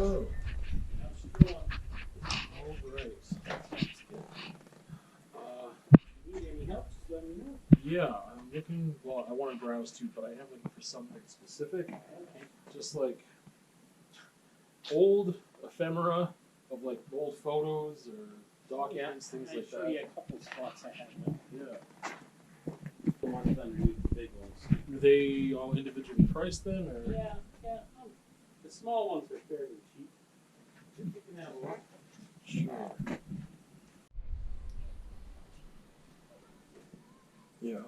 Oh. All right. Need any help? Just let me know. Yeah, I'm looking. Well, I want to browse too, but I am looking for something specific. Okay. Just like old ephemera of like old photos or documents, things I'll like show that. you a couple of spots I have. But Yeah. the ones underneath the big ones. Are they all individually priced then, or? Yeah. The small ones are fairly cheap. You can have a look. Sure. Yeah.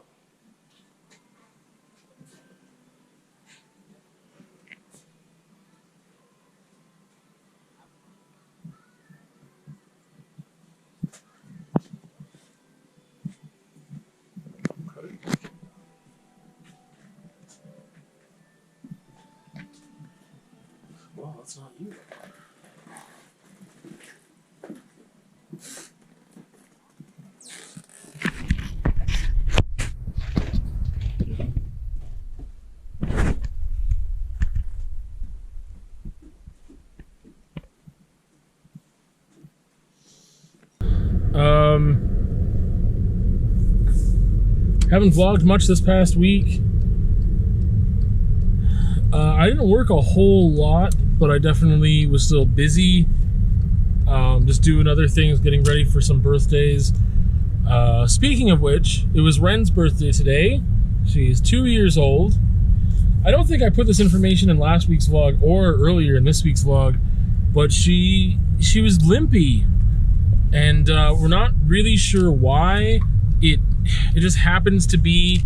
Okay. Well, that's not you. Haven't vlogged much this past week. I didn't work a whole lot, but I definitely was still busy. Just doing other things, getting ready for some birthdays. Speaking of which, it was Wren's birthday today. She is 2 years old. I don't think I put this information in last week's vlog or earlier in this week's vlog, but she was limpy, and we're not really sure why. It just happens to be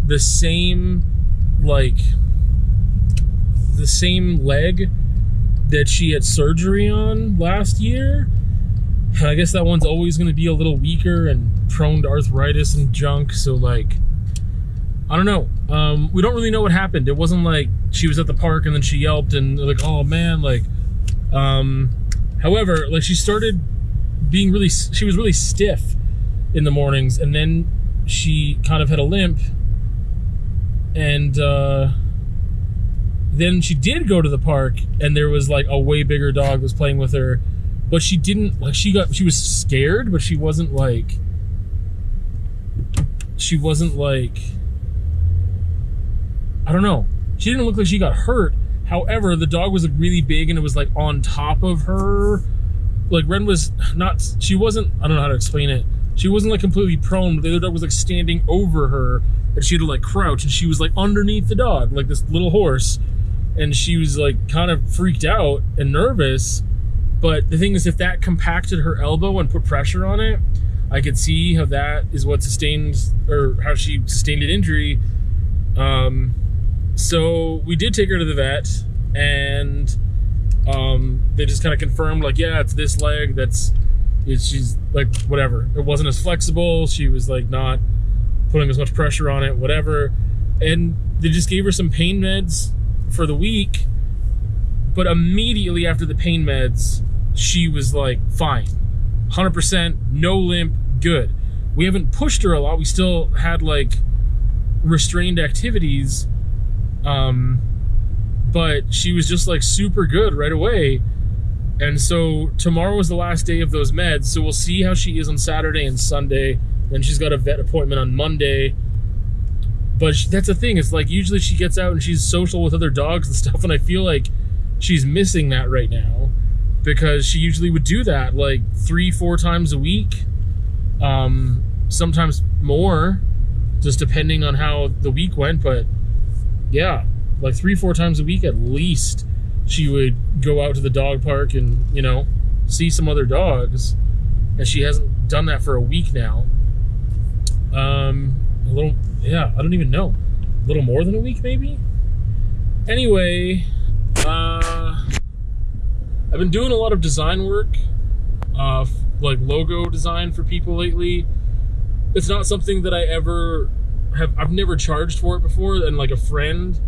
the same, like, the same leg that she had surgery on last year. I guess that one's always going to be a little weaker and prone to arthritis and junk, so, like, I don't know. We don't really know what happened. It wasn't like she was at the park and then she yelped and like, oh man, like, however, like, she started being she was really stiff in the mornings, and then she kind of had a limp, and then she did go to the park, and there was like a way bigger dog was playing with her, but she didn't, like, she was scared, but she wasn't like I don't know. She didn't look like she got hurt. However, the dog was like really big, and it was like on top of her. Like, Wren was not, she wasn't, I don't know how to explain it. She wasn't like completely prone, but the other dog was like standing over her, and she had to like crouch, and she was like underneath the dog, like this little horse. And she was like kind of freaked out and nervous. But the thing is, if that compacted her elbow and put pressure on it, I could see how that is what sustained, or how she sustained an injury. So we did take her to the vet, and they just kind of confirmed, like, yeah, it's this leg, she's like, whatever. It wasn't as flexible. She was like not putting as much pressure on it, whatever. And they just gave her some pain meds for the week. But immediately after the pain meds, she was like fine. 100%, no limp, good. We haven't pushed her a lot. We still had like restrained activities. But she was just like super good right away. And so tomorrow is the last day of those meds. So we'll see how she is on Saturday and Sunday. Then she's got a vet appointment on Monday. But that's the thing. It's like usually she gets out and she's social with other dogs and stuff. And I feel like she's missing that right now, because she usually would do that like 3-4 times a week. Sometimes more, just depending on how the week went. But yeah, like 3-4 times a week at least, she would go out to the dog park and, you know, see some other dogs. And she hasn't done that for a week now. I don't even know. A little more than a week, maybe? Anyway, I've been doing a lot of design work, like logo design for people lately. It's not something that I've never charged for it before, and like a friend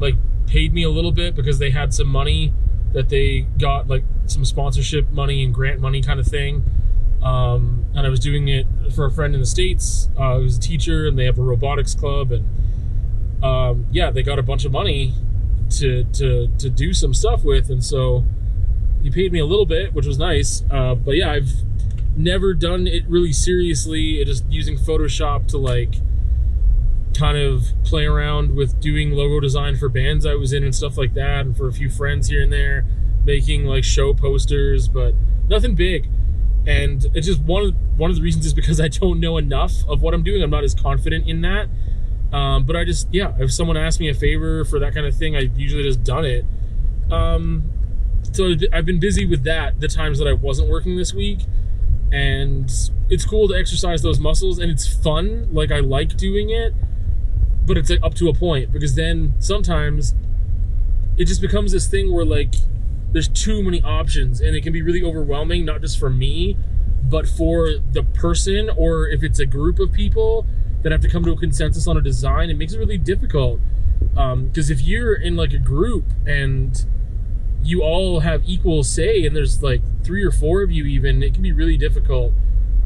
like paid me a little bit because they had some money that they got, like some sponsorship money and grant money kind of thing. And I was doing it for a friend in the States who's a teacher, and they have a robotics club, and yeah, they got a bunch of money to do some stuff with. And so he paid me a little bit, which was nice. But yeah, I've never done it really seriously. Just using Photoshop to like kind of play around with doing logo design for bands I was in and stuff like that, and for a few friends here and there, making like show posters, but nothing big. And it's just one of the reasons is because I don't know enough of what I'm doing. I'm not as confident in that. But I just, yeah, if someone asks me a favor for that kind of thing, I usually just done it. So I've been busy with that the times that I wasn't working this week, and it's cool to exercise those muscles, and it's fun. Like, I like doing it, but it's like up to a point, because then sometimes it just becomes this thing where like there's too many options, and it can be really overwhelming, not just for me, but for the person, or if it's a group of people that have to come to a consensus on a design, it makes it really difficult. Because if you're in like a group and you all have equal say, and there's like 3 or 4 of you even, it can be really difficult.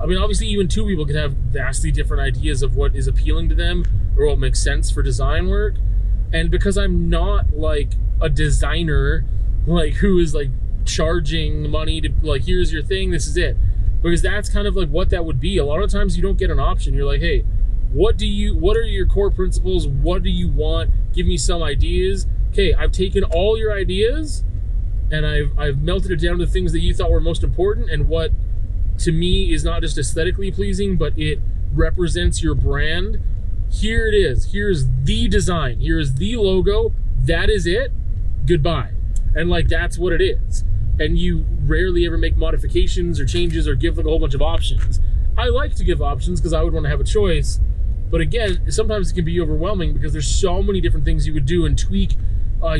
I mean, obviously even 2 people could have vastly different ideas of what is appealing to them or what makes sense for design work. And because I'm not like a designer, like who is like charging money to like, here's your thing, this is it. Because that's kind of like what that would be. A lot of times you don't get an option. You're like, hey, what are your core principles? What do you want? Give me some ideas. Okay, I've taken all your ideas and I've melted it down to things that you thought were most important, and what to me is not just aesthetically pleasing, but it represents your brand. Here it is. Here's the design. Here is the logo. That is it. Goodbye. And like, that's what it is. And you rarely ever make modifications or changes or give like a whole bunch of options. I like to give options because I would want to have a choice. But again, sometimes it can be overwhelming because there's so many different things you could do and tweak.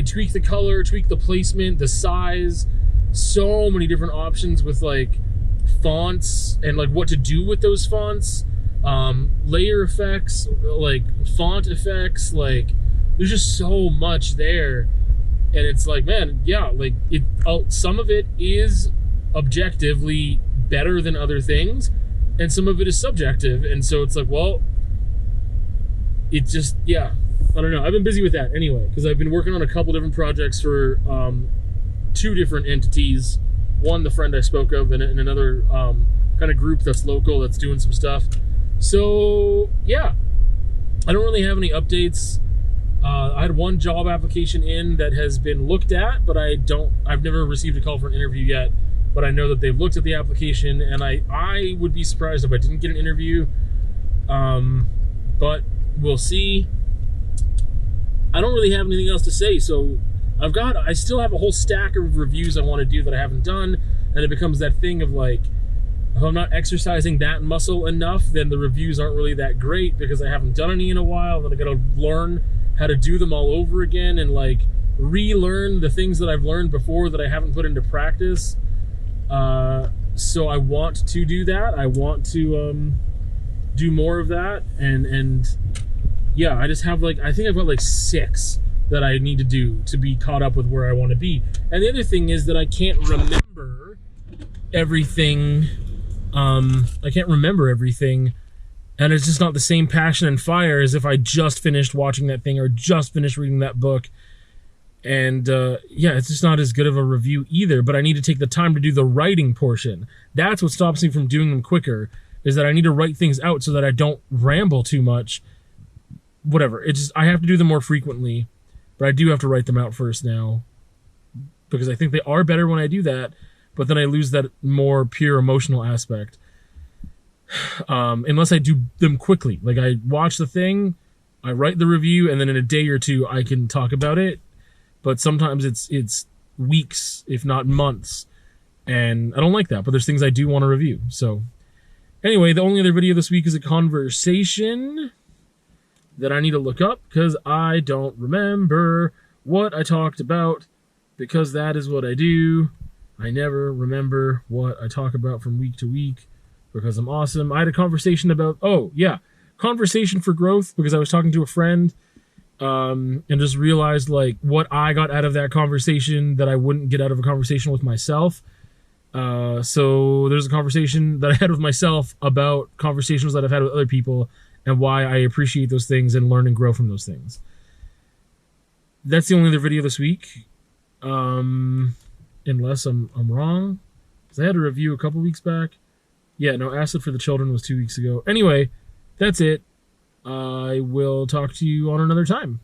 Tweak the color, tweak the placement, the size. So many different options with like fonts and like what to do with those fonts. Layer effects, like font effects. Like, there's just so much there. And it's like, man, yeah, like some of it is objectively better than other things, and some of it is subjective. And so it's like, well, it just, yeah, I don't know. I've been busy with that anyway, because I've been working on a couple different projects for 2 different entities. One, the friend I spoke of, and another kind of group that's local that's doing some stuff. So yeah, I don't really have any updates. I had 1 job application in that has been looked at, but I've never received a call for an interview yet, but I know that they've looked at the application, and I would be surprised if I didn't get an interview. But we'll see. I don't really have anything else to say, so I still have a whole stack of reviews I want to do that I haven't done, and it becomes that thing of like, if I'm not exercising that muscle enough, then the reviews aren't really that great because I haven't done any in a while. Then I gotta learn how to do them all over again and like relearn the things that I've learned before that I haven't put into practice. So I want to do that. I want to do more of that, and yeah, I just have like, I think I've got like 6 that I need to do to be caught up with where I want to be. And the other thing is that I can't remember everything. I can't remember everything, and it's just not the same passion and fire as if I just finished watching that thing or just finished reading that book. And yeah, it's just not as good of a review either, but I need to take the time to do the writing portion. That's what stops me from doing them quicker, is that I need to write things out so that I don't ramble too much. Whatever, it's just, I have to do them more frequently, but I do have to write them out first now, because I think they are better when I do that, but then I lose that more pure emotional aspect. Unless I do them quickly. Like, I watch the thing, I write the review, and then in a day or 2 I can talk about it. But sometimes it's weeks, if not months, and I don't like that, but there's things I do want to review. So anyway, the only other video this week is a conversation that I need to look up, because I don't remember what I talked about, because that is what I do. I never remember what I talk about from week to week, because I'm awesome. I had a conversation about, conversation for growth, because I was talking to a friend, and just realized like what I got out of that conversation that I wouldn't get out of a conversation with myself. So there's a conversation that I had with myself about conversations that I've had with other people, and why I appreciate those things and learn and grow from those things. That's the only other video this week. unless I'm wrong. Because I had a review a couple weeks back. Yeah, no, Acid for the Children was 2 weeks ago. Anyway, that's it. I will talk to you on another time.